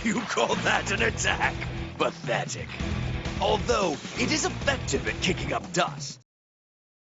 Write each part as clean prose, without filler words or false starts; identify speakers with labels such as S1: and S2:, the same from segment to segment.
S1: You call that an attack? Pathetic. Although, it is effective at kicking up dust.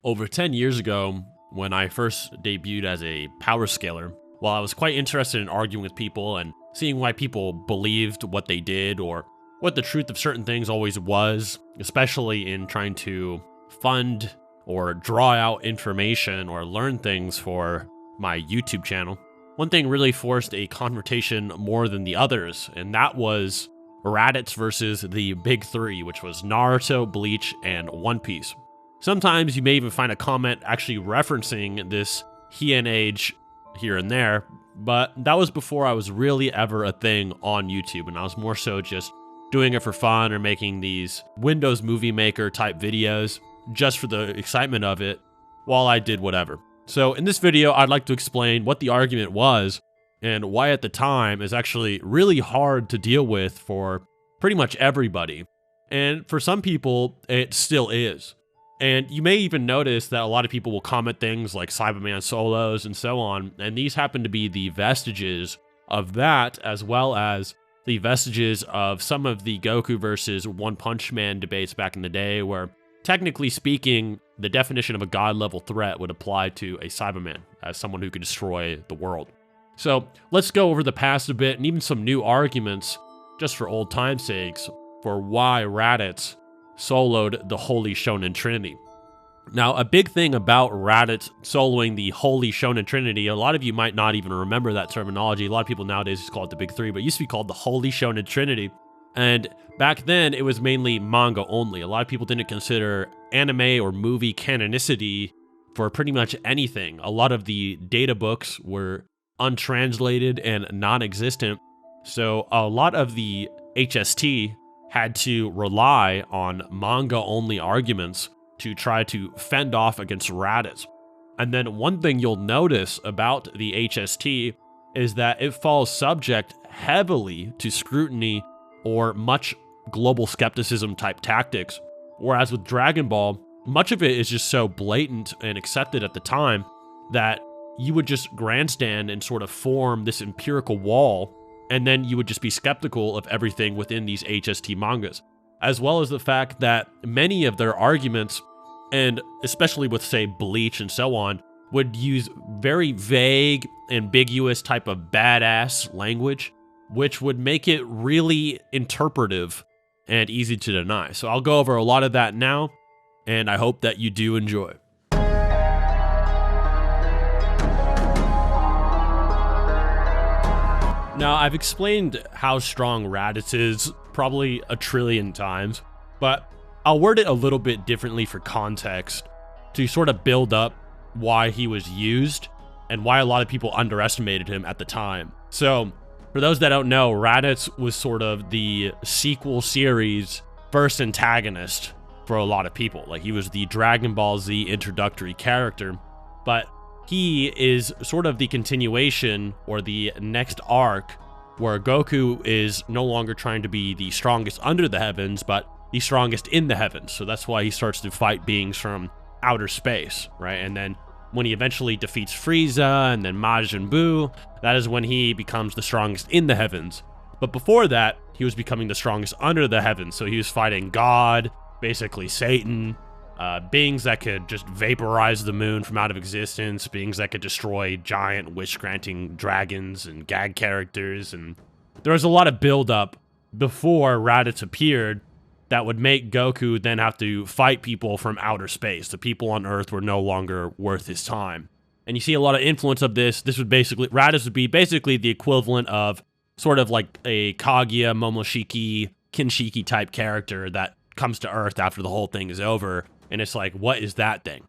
S2: Over 10 years ago, when I first debuted as a power scaler, while I was quite interested in arguing with people and seeing why people believed what they did or what the truth of certain things always was, especially in trying to fund or draw out information or learn things for my YouTube channel, one thing really forced a confrontation more than the others, and that was Raditz versus the big three, which was Naruto, Bleach, and One Piece. Sometimes you may even find a comment actually referencing this Heian age here and there, but that was before I was really ever a thing on YouTube, and I was more so just doing it for fun or making these Windows Movie Maker type videos just for the excitement of it while I did whatever. So in this video, I'd like to explain what the argument was and why at the time is actually really hard to deal with for pretty much everybody. And for some people, it still is. And you may even notice that a lot of people will comment things like Saibamen solos and so on, and these happen to be the vestiges of that, as well as the vestiges of some of the Goku versus One Punch Man debates back in the day, where technically speaking, the definition of a god-level threat would apply to a Saibaman as someone who could destroy the world. So let's go over the past a bit and even some new arguments, just for old time's sakes, for why Raditz soloed the Holy Shonen Trinity. Now, a big thing about Raditz soloing the Holy Shonen Trinity, a lot of you might not even remember that terminology. A lot of people nowadays just call it the Big Three, but it used to be called the Holy Shonen Trinity. And back then, it was mainly manga only. A lot of people didn't consider anime or movie canonicity for pretty much anything. A lot of the data books were untranslated and non-existent. So a lot of the HST had to rely on manga-only arguments to try to fend off against Raditz. And then one thing you'll notice about the HST is that it falls subject heavily to scrutiny or much global skepticism type tactics. Whereas with Dragon Ball, much of it is just so blatant and accepted at the time that you would just grandstand and sort of form this empirical wall, and then you would just be skeptical of everything within these HST mangas, as well as the fact that many of their arguments, and especially with, say, Bleach and so on, would use very vague, ambiguous type of badass language, which would make it really interpretive and easy to deny. So I'll go over a lot of that now, and I hope that you do enjoy. Now, I've explained how strong Raditz is probably a trillion times, but I'll word it a little bit differently for context to sort of build up why he was used and why a lot of people underestimated him at the time. So, for those that don't know, Raditz was sort of the sequel series first antagonist for a lot of people. Like, he was the Dragon Ball Z introductory character, but he is sort of the continuation or the next arc where Goku is no longer trying to be the strongest under the heavens, but the strongest in the heavens. So that's why he starts to fight beings from outer space, right? And then when he eventually defeats Frieza and then Majin Buu, that is when he becomes the strongest in the heavens. But before that, he was becoming the strongest under the heavens. So he was fighting God, basically Satan, beings that could just vaporize the moon from out of existence, beings that could destroy giant wish-granting dragons and gag characters. And there was a lot of build-up before Raditz appeared that would make Goku then have to fight people from outer space. The people on Earth were no longer worth his time. And you see a lot of influence of this. Raditz would be basically the equivalent of sort of like a Kaguya, Momoshiki, Kinshiki type character that comes to Earth after the whole thing is over. And it's like, what is that thing?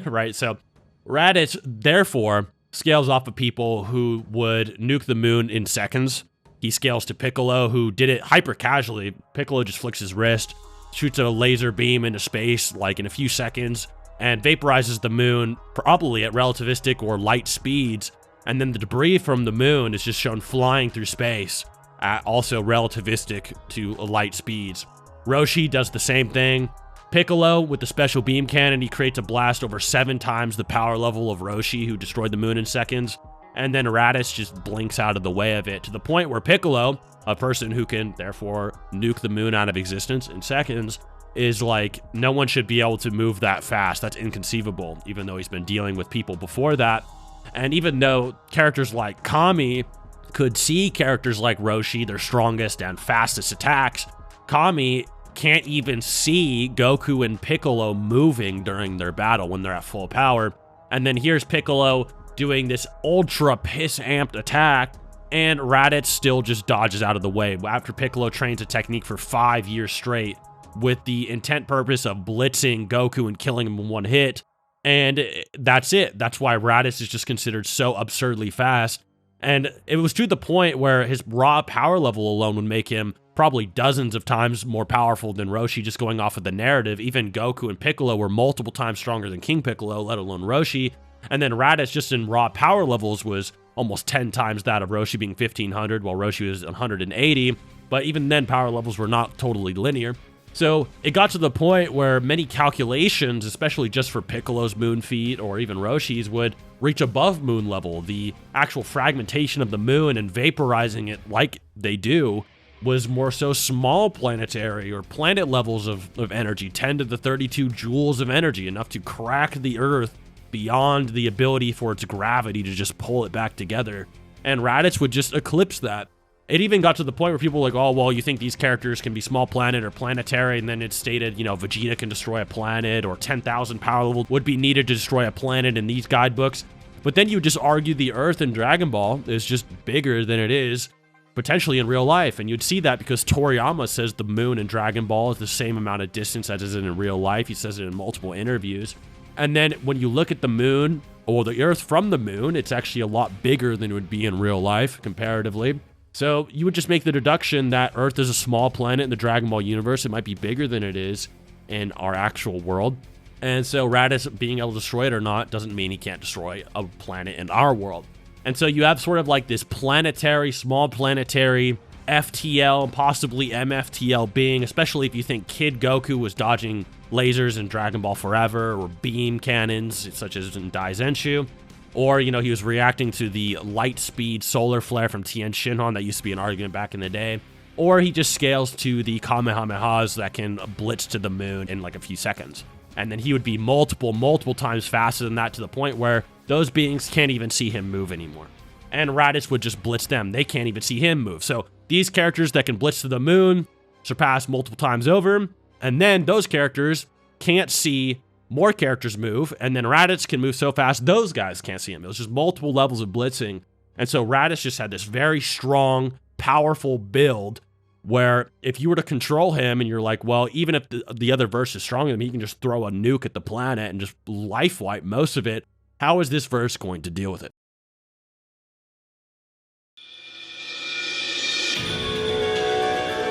S2: Right? So Raditz, therefore, scales off of people who would nuke the moon in seconds. He scales to Piccolo, who did it hyper casually. Piccolo just flicks his wrist, shoots a laser beam into space, like in a few seconds, and vaporizes the moon, probably at relativistic or light speeds. And then the debris from the moon is just shown flying through space at also relativistic to light speeds. Roshi does the same thing. Piccolo, with the special beam cannon, he creates a blast over 7 times the power level of Roshi, who destroyed the moon in seconds. and then Raditz just blinks out of the way of it, to the point where Piccolo, a person who can therefore nuke the moon out of existence in seconds, is like, no one should be able to move that fast. That's inconceivable, even though he's been dealing with people before that. And even though characters like Kami could see characters like Roshi, their strongest and fastest attacks, Kami can't even see Goku and Piccolo moving during their battle when they're at full power. And then here's Piccolo doing this ultra piss-amped attack, and Raditz still just dodges out of the way after Piccolo trains a technique for 5 years straight with the intent purpose of blitzing Goku and killing him in one hit. And that's it. That's why Raditz is just considered so absurdly fast. And it was to the point where his raw power level alone would make him probably dozens of times more powerful than Roshi, just going off of the narrative. Even Goku and Piccolo were multiple times stronger than King Piccolo, let alone Roshi. And then Raditz, just in raw power levels, was almost 10 times that of Roshi, being 1500, while Roshi was 180. But even then, power levels were not totally linear. So it got to the point where many calculations, especially just for Piccolo's moon feat or even Roshi's, would reach above moon level. The actual fragmentation of the moon and vaporizing it like they do was more so small planetary or planet levels of energy, 10 to the 32 joules of energy, enough to crack the Earth beyond the ability for its gravity to just pull it back together. And Raditz would just eclipse that. It even got to the point where people were like, oh, well, you think these characters can be small planet or planetary, and then it stated, you know, Vegeta can destroy a planet, or 10,000 power level would be needed to destroy a planet in these guidebooks. But then you would just argue the Earth in Dragon Ball is just bigger than it is potentially in real life, and you'd see that because Toriyama says the moon in Dragon Ball is the same amount of distance as is in real life. He says it in multiple interviews. And then when you look at the moon, or the Earth from the moon, it's actually a lot bigger than it would be in real life, comparatively. So you would just make the deduction that Earth is a small planet in the Dragon Ball universe. It might be bigger than it is in our actual world. And so Raditz being able to destroy it or not doesn't mean he can't destroy a planet in our world. And so you have sort of like this planetary, small planetary, FTL, possibly MFTL being, especially if you think Kid Goku was dodging lasers in Dragon Ball Forever, or beam cannons, such as in Daizenshu. Or, you know, he was reacting to the light speed solar flare from Tien Shinhan that used to be an argument back in the day. Or he just scales to the Kamehamehas that can blitz to the moon in like a few seconds. And then he would be multiple times faster than that, to the point where those beings can't even see him move anymore. And Raditz would just blitz them. They can't even see him move. So these characters that can blitz to the moon surpass multiple times over. And then those characters can't see more characters move, and then Raditz can move so fast, those guys can't see him. It was just multiple levels of blitzing. And so Raditz just had this very strong, powerful build where if you were to control him and you're like, well, even if the other verse is stronger than him, he can just throw a nuke at the planet and just life wipe most of it. How is this verse going to deal with it?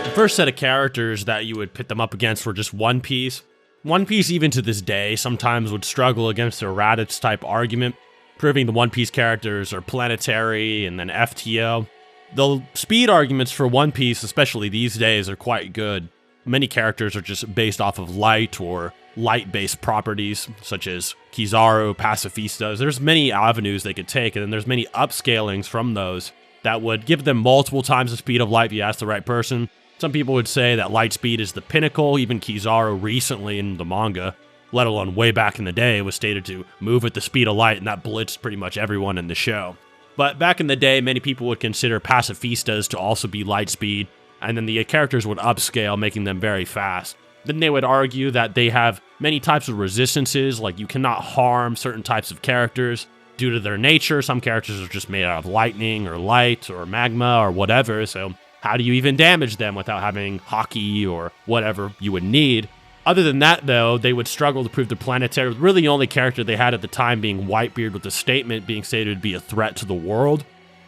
S2: The first set of characters that you would pit them up against were just One Piece. One Piece, even to this day, sometimes would struggle against a Raditz-type argument, proving the One Piece characters are planetary and then FTO. The speed arguments for One Piece, especially these days, are quite good. Many characters are just based off of light or light-based properties, such as Kizaru, pacifistas. There's many avenues they could take, and then there's many upscalings from those that would give them multiple times the speed of light if you ask the right person. Some people would say that light speed is the pinnacle. Even Kizaru recently in the manga, let alone way back in the day, was stated to move at the speed of light, and that blitzed pretty much everyone in the show. But back in the day, many people would consider pacifistas to also be light speed, and then the characters would upscale, making them very fast. Then they would argue that they have many types of resistances, like you cannot harm certain types of characters due to their nature. Some characters are just made out of lightning or light or magma or whatever, so how do you even damage them without having hockey or whatever you would need? Other than that, though, they would struggle to prove the planetary. Really, the only character they had at the time being Whitebeard, with the statement being stated to be a threat to the world.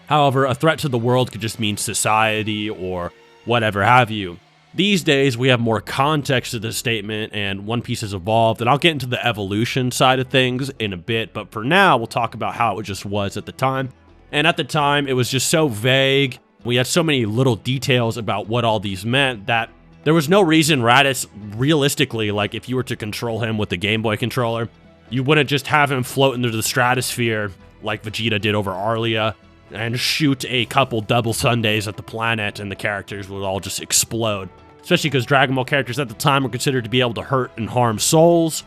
S2: However, a threat to the world could just mean society or whatever have you. These days, we have more context to this statement, and One Piece has evolved, and I'll get into the evolution side of things in a bit, but for now, we'll talk about how it just was at the time. And at the time, it was just so vague. We had so many little details about what all these meant that there was no reason Raditz, realistically, like if you were to control him with the Game Boy controller, you wouldn't just have him float into the stratosphere like Vegeta did over Arlia, and shoot a couple double Sundays at the planet, and the characters would all just explode. Especially because Dragon Ball characters at the time were considered to be able to hurt and harm souls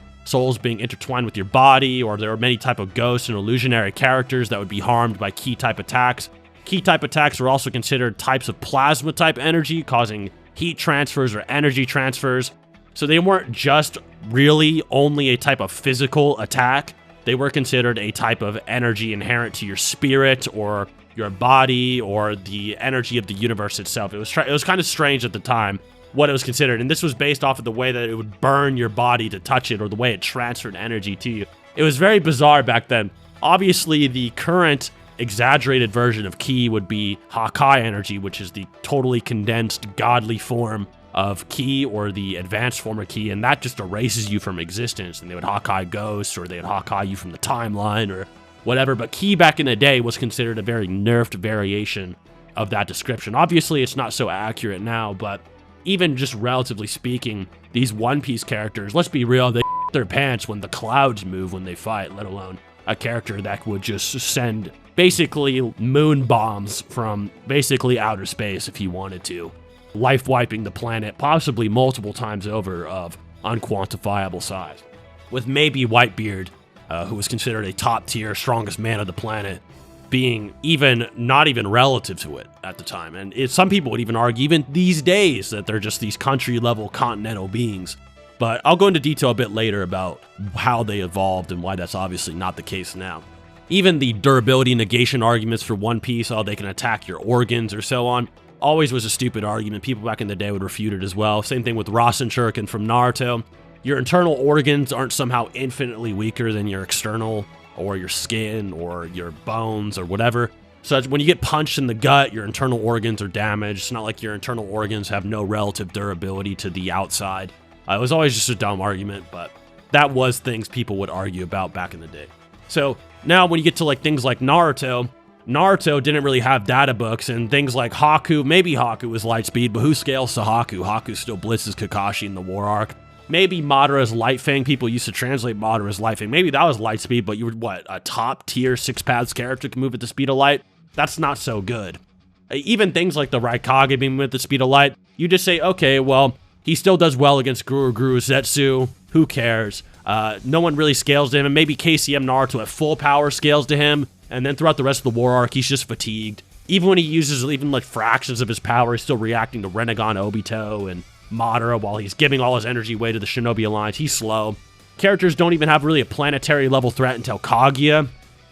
S2: being intertwined with your body, or there were many type of ghosts and illusionary characters that would be harmed by ki type attacks. Ki type attacks were also considered types of plasma type energy, causing heat transfers or energy transfers. So they weren't just really only a type of physical attack. They were considered a type of energy inherent to your spirit or your body or the energy of the universe itself. It was kind of strange at the time what it was considered, and this was based off of the way that it would burn your body to touch it or the way it transferred energy to you. It was very bizarre back then. Obviously, the current exaggerated version of ki would be Hakai energy, which is the totally condensed godly form of ki, or the advanced form of ki, and that just erases you from existence, and they would Hakai ghosts, or they would Hakai you from the timeline, or whatever. But ki back in the day was considered a very nerfed variation of that description. Obviously, it's not so accurate now, but even just relatively speaking, these One Piece characters, let's be real, they their pants when the clouds move when they fight, let alone a character that would just send basically moon bombs from basically outer space if he wanted to, life-wiping the planet possibly multiple times over of unquantifiable size. With maybe Whitebeard, who was considered a top-tier strongest man of the planet, being not even relative to it at the time. And some people would even argue, even these days, that they're just these country-level continental beings. But I'll go into detail a bit later about how they evolved and why that's obviously not the case now. Even the durability negation arguments for One Piece, they can attack your organs or so on, always was a stupid argument. People back in the day would refute it as well. Same thing with Rasen Shuriken from Naruto. Your internal organs aren't somehow infinitely weaker than your external, or your skin, or your bones, or whatever. So when you get punched in the gut, your internal organs are damaged. It's not like your internal organs have no relative durability to the outside. It was always just a dumb argument, but that was things people would argue about back in the day. So now when you get to things like Naruto didn't really have data books, and things like Haku, maybe Haku was Lightspeed, but who scales to Haku? Haku still blitzes Kakashi in the War Arc. Maybe Madara's Light Fang, people used to translate Madara's Light Fang. Maybe that was Lightspeed, but you were, a top-tier Six Paths character can move at the speed of light? That's not so good. Even things like the Raikage being at the speed of light, you just say, okay, well, he still does well against Guru Zetsu. Who cares? No one really scales to him, and maybe KCM Naruto at full power scales to him, and then throughout the rest of the War Arc, he's just fatigued. Even when he uses fractions of his power, he's still reacting to Rinnegan Obito and Madara while he's giving all his energy away to the Shinobi Alliance. He's slow. Characters don't even have really a planetary level threat until Kaguya.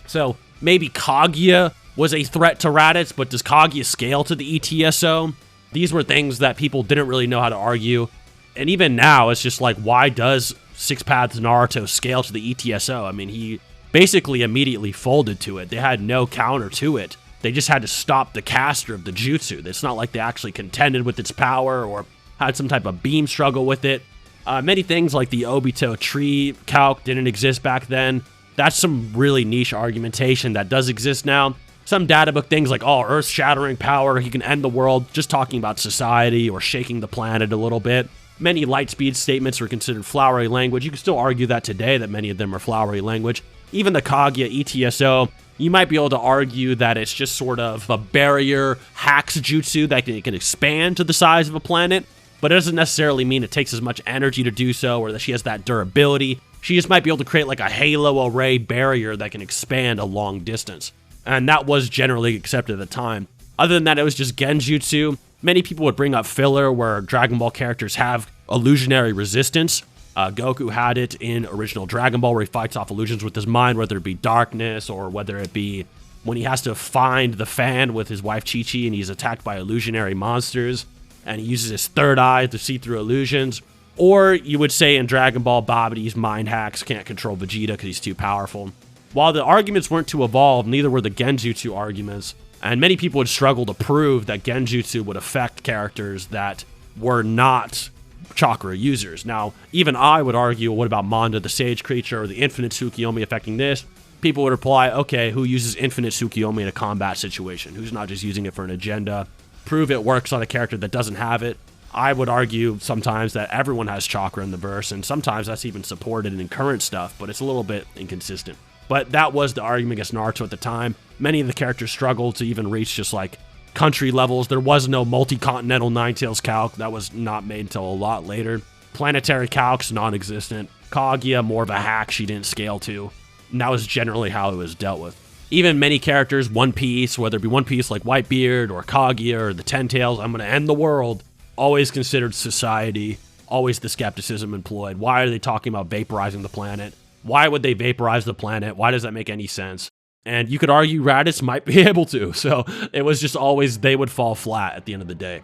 S2: So maybe Kaguya was a threat to Raditz, but does Kaguya scale to the ETSO? These were things that people didn't really know how to argue. And even now, it's just why does Six Paths Naruto scale to the ETSO? I mean, he basically immediately folded to it. They had no counter to it. They just had to stop the caster of the jutsu. It's not like they actually contended with its power or had some type of beam struggle with it. Many things like the Obito tree calc didn't exist back then. That's some really niche argumentation that does exist now. Some data book things like, earth-shattering power, he can end the world, just talking about society or shaking the planet a little bit. Many Lightspeed statements were considered flowery language. You can still argue that today, that many of them are flowery language. Even the Kaguya ETSO, you might be able to argue that it's just sort of a barrier hacks jutsu that can expand to the size of a planet, but it doesn't necessarily mean it takes as much energy to do so, or that she has that durability. She just might be able to create a halo array barrier that can expand a long distance. And that was generally accepted at the time. Other than that, it was just genjutsu. Many people would bring up filler where Dragon Ball characters have illusionary resistance. Goku had it in original Dragon Ball, where he fights off illusions with his mind, whether it be darkness or whether it be when he has to find the fan with his wife Chi-Chi and he's attacked by illusionary monsters, and he uses his third eye to see through illusions. Or you would say in Dragon Ball, Babidi's mind hacks can't control Vegeta because he's too powerful. While the arguments weren't to evolve, neither were the genjutsu arguments, and many people would struggle to prove that genjutsu would affect characters that were not chakra users. Now, even I would argue, what about Manda the Sage Creature or the Infinite Tsukiyomi affecting this? People would reply, okay, who uses Infinite Tsukiyomi in a combat situation? Who's not just using it for an agenda? Prove it works on a character that doesn't have it. I would argue sometimes that everyone has chakra in the verse, and sometimes that's even supported in current stuff, but it's a little bit inconsistent. But that was the argument against Naruto at the time. Many of the characters struggled to even reach just like country levels. There was no multi-continental Ninetales calc. That was not made until a lot later. Planetary calcs, non-existent. Kaguya, more of a hack she didn't scale to. And that was generally how it was dealt with. Even many characters, One Piece, whether it be One Piece like Whitebeard or Kaguya or the Ten Tails, I'm going to end the world, always considered society, always the skepticism employed. Why are they talking about vaporizing the planet? Why would they vaporize the planet? Why does that make any sense? And you could argue Raditz might be able to, so it was just always they would fall flat at the end of the day.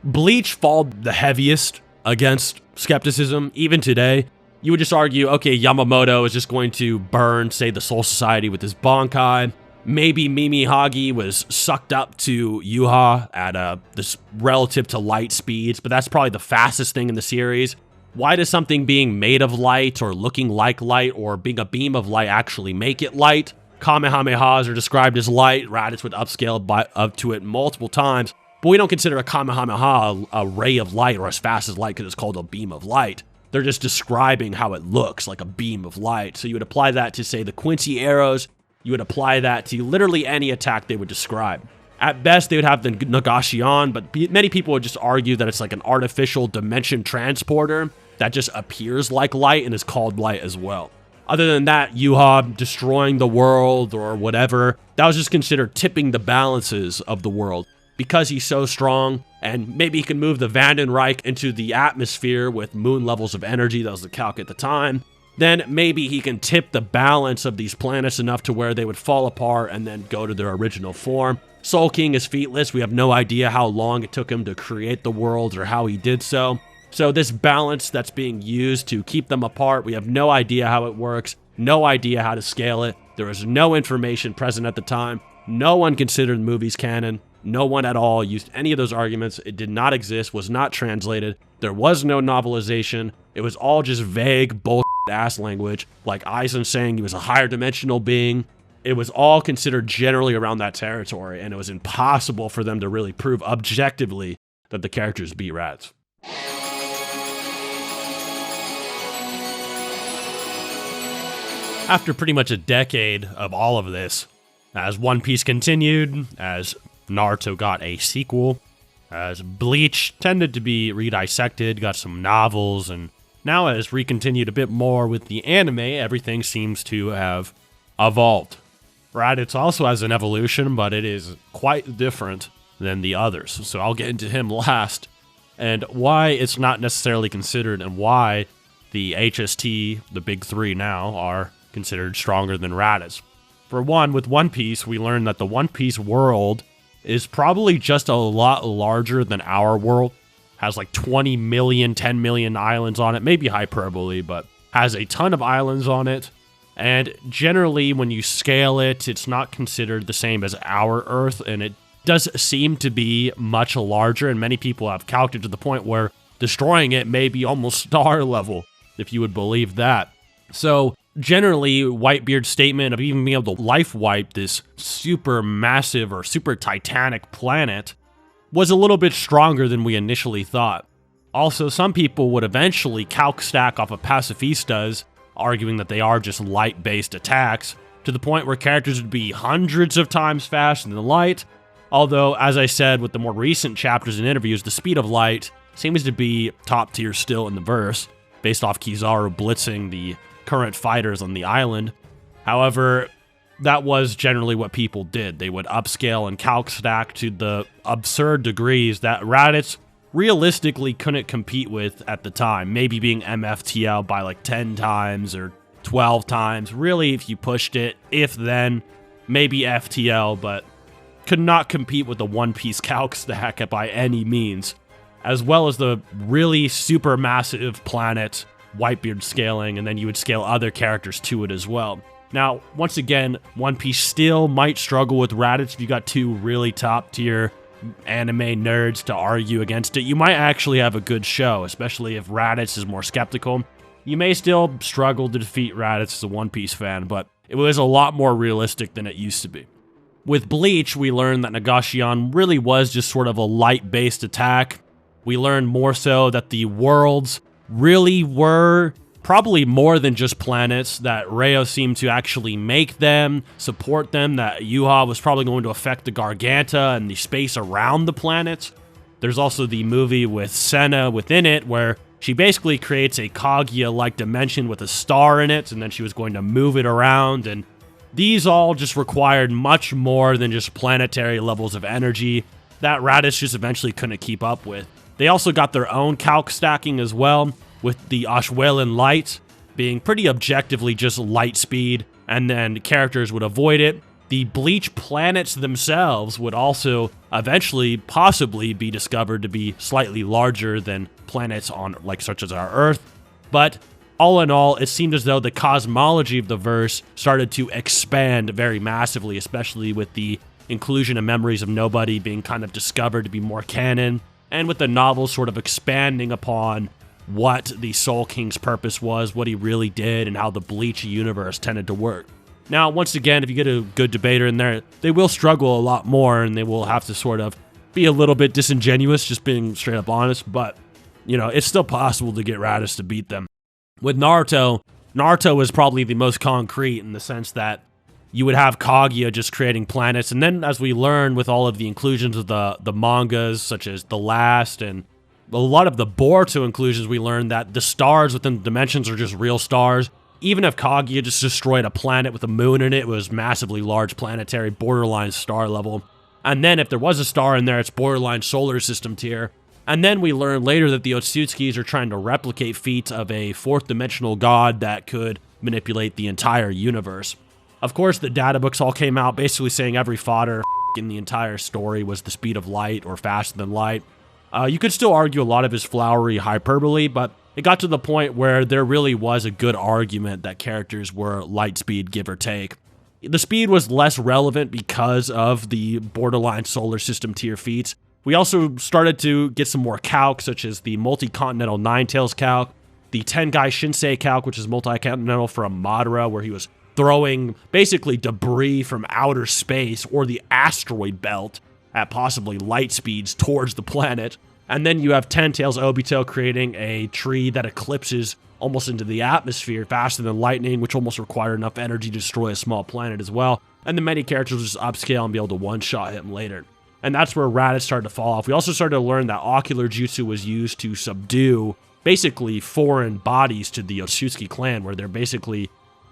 S2: Bleach falled the heaviest against skepticism, even today. You would just argue, okay, Yamamoto is just going to burn, say, the Soul Society with his Bankai. Maybe Mimi Hagi was sucked up to Yuha at this relative to light speeds, but that's probably the fastest thing in the series. Why does something being made of light or looking like light or being a beam of light actually make it light? Kamehamehas are described as light. Raditz would upscale up to it multiple times, but we don't consider a Kamehameha a ray of light or as fast as light because it's called a beam of light. They're just describing how it looks like a beam of light. So you would apply that to, say, the Quincy arrows. You would apply that to literally any attack they would describe. At best, they would have the Nagashionne, but many people would just argue that it's like an artificial dimension transporter that just appears like light and is called light as well. Other than that, Yuha destroying the world or whatever, that was just considered tipping the balances of the world. Because he's so strong, and maybe he can move the Vandenreich into the atmosphere with moon levels of energy, that was the calc at the time, then maybe he can tip the balance of these planets enough to where they would fall apart and then go to their original form. Soul King is featless. We have no idea how long it took him to create the worlds or how he did so. So this balance that's being used to keep them apart, we have no idea how it works, no idea how to scale it. There was no information present at the time. No one considered the movie's canon. No one at all used any of those arguments. It did not exist, was not translated. There was no novelization. It was all just vague, bullshit-ass language, like Aizen saying he was a higher dimensional being. It was all considered generally around that territory, and it was impossible for them to really prove objectively that the characters beat Raditz. After pretty much a decade of all of this, as One Piece continued, as Naruto got a sequel, as Bleach tended to be redissected, got some novels, and now as recontinued a bit more with the anime, everything seems to have evolved. Raditz also has an evolution, but it is quite different than the others, so I'll get into him last, and why it's not necessarily considered, and why the HST, the big three now, are considered stronger than Raditz. For one, with One Piece, we learned that the One Piece world is probably just a lot larger than our world. Has like 20 million, 10 million islands on it, maybe hyperbole, but has a ton of islands on it. And generally, when you scale it, it's not considered the same as our Earth, and it does seem to be much larger, and many people have calculated to the point where destroying it may be almost star level, if you would believe that. So generally, Whitebeard's statement of even being able to life wipe this super massive or super titanic planet was a little bit stronger than we initially thought. Also, some people would eventually calc stack off of pacifistas, arguing that they are just light-based attacks, to the point where characters would be hundreds of times faster than light, although, as I said with the more recent chapters and interviews, the speed of light seems to be top tier still in the verse, based off Kizaru blitzing the current fighters on the island. However, that was generally what people did. They would upscale and calc stack to the absurd degrees that Raditz realistically couldn't compete with at the time, maybe being MFTL by like 10 times or 12 times. Really, if you pushed it, if then, maybe FTL, but could not compete with the One Piece calc stack by any means, as well as the really super massive planet Whitebeard scaling, and then you would scale other characters to it as well. Now, once again, One Piece still might struggle with Raditz if you got two really top tier anime nerds to argue against it. You might actually have a good show, especially if Raditz is more skeptical. You may still struggle to defeat Raditz as a One Piece fan, but it was a lot more realistic than it used to be. With Bleach, we learned that Nagashionne really was just sort of a light-based attack. We learned more so that the worlds really were probably more than just planets, that Reo seemed to actually make them, support them, that Yuha was probably going to affect the Garganta and the space around the planets. There's also the movie with Senna within it, where she basically creates a Kaguya-like dimension with a star in it, and then she was going to move it around, and these all just required much more than just planetary levels of energy that Raditz just eventually couldn't keep up with. They also got their own calc stacking as well, with the Ashwelin light being pretty objectively just light speed, and then characters would avoid it. The Bleach planets themselves would also eventually possibly be discovered to be slightly larger than planets on such as our Earth. But all in all, it seemed as though the cosmology of the verse started to expand very massively, especially with the inclusion of Memories of Nobody being kind of discovered to be more canon, and with the novel sort of expanding upon what the Soul King's purpose was, what he really did, and how the Bleach universe tended to work. Now, once again, if you get a good debater in there, they will struggle a lot more, and they will have to sort of be a little bit disingenuous, just being straight up honest, but, it's still possible to get Raditz to beat them. With Naruto was probably the most concrete in the sense that you would have Kaguya just creating planets, and then as we learn with all of the inclusions of the mangas, such as The Last, and a lot of the Boruto inclusions, we learned that the stars within the dimensions are just real stars. Even if Kaguya just destroyed a planet with a moon in it, it was massively large planetary, borderline star level. And then if there was a star in there, it's borderline solar system tier. And then we learn later that the Otsutsukis are trying to replicate feats of a fourth dimensional god that could manipulate the entire universe. Of course, the data books all came out basically saying every fodder in the entire story was the speed of light or faster than light. You could still argue a lot of his flowery hyperbole, but it got to the point where there really was a good argument that characters were light speed, give or take. The speed was less relevant because of the borderline solar system tier feats. We also started to get some more calc, such as the multi-continental Ninetales calc, the Tengai Shinsei calc, which is multi-continental from Madara, where he was throwing basically debris from outer space or the asteroid belt at possibly light speeds towards the planet. And then you have Ten Tails Obito creating a tree that eclipses almost into the atmosphere faster than lightning, which almost required enough energy to destroy a small planet as well. And then many characters just upscale and be able to one-shot him later. And that's where Raditz started to fall off. We also started to learn that ocular jutsu was used to subdue basically foreign bodies to the Otsutsuki clan, where they're basically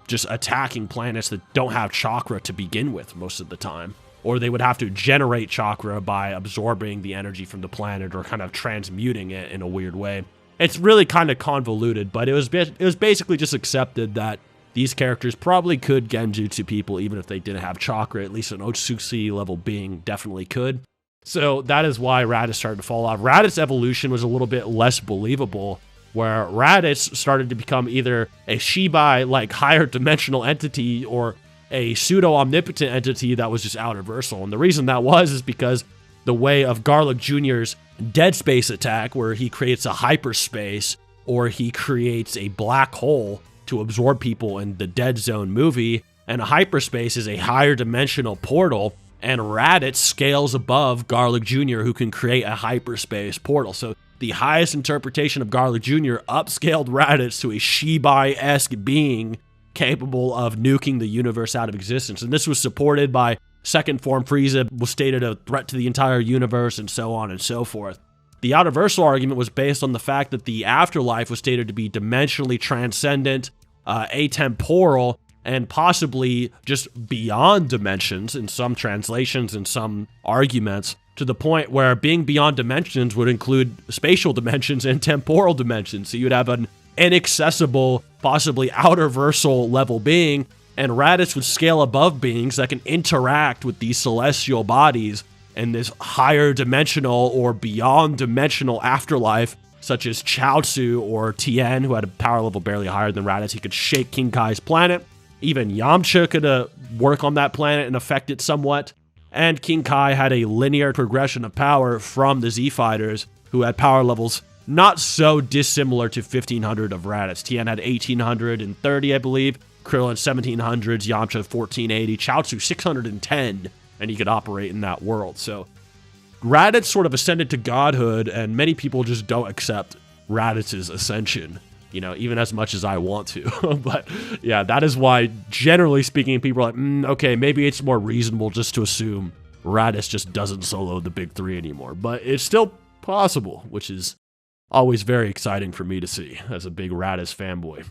S2: just attacking planets that don't have chakra to begin with most of the time. Or they would have to generate chakra by absorbing the energy from the planet or kind of transmuting it in a weird way. It's really kind of convoluted, but it was basically just accepted that these characters probably could genjutsu people even if they didn't have chakra. At least an Otsutsuki level being definitely could. So that is why Raditz started to fall off. Raditz's evolution was a little bit less believable, where Raditz started to become either a Shibai-like higher dimensional entity or a pseudo-omnipotent entity that was just out-reversal. And the reason that was is because the way of Garlic Jr.'s Dead Space attack, where he creates a hyperspace or he creates a black hole to absorb people in the Dead Zone movie, and a hyperspace is a higher dimensional portal, and Raditz scales above Garlic Jr., who can create a hyperspace portal. So the highest interpretation of Garlic Jr. upscaled Raditz to a Shibai-esque being capable of nuking the universe out of existence. And this was supported by Second Form Frieza was stated a threat to the entire universe, and so on and so forth. The out-reversal argument was based on the fact that the afterlife was stated to be dimensionally transcendent, atemporal, and possibly just beyond dimensions in some translations and some arguments, to the point where being beyond dimensions would include spatial dimensions and temporal dimensions. So you'd have an inaccessible, possibly outer-versal level being, and Raditz would scale above beings that can interact with these celestial bodies in this higher dimensional or beyond dimensional afterlife, such as Chaozu or Tien, who had a power level barely higher than Raditz. He could shake King Kai's planet. Even Yamcha could work on that planet and affect it somewhat. And King Kai had a linear progression of power from the Z-Fighters, who had power levels not so dissimilar to 1500 of Raditz. Tien had 1830, I believe. Krillin 1700s, Yamcha 1480, Chaozu 610, and he could operate in that world. So Raditz sort of ascended to godhood, and many people just don't accept Raditz's ascension. you know, even as much as I want to. But yeah, that is why, generally speaking, people are like, okay, maybe it's more reasonable just to assume Raditz just doesn't solo the big three anymore. But it's still possible, which is always very exciting for me to see as a big Raditz fanboy.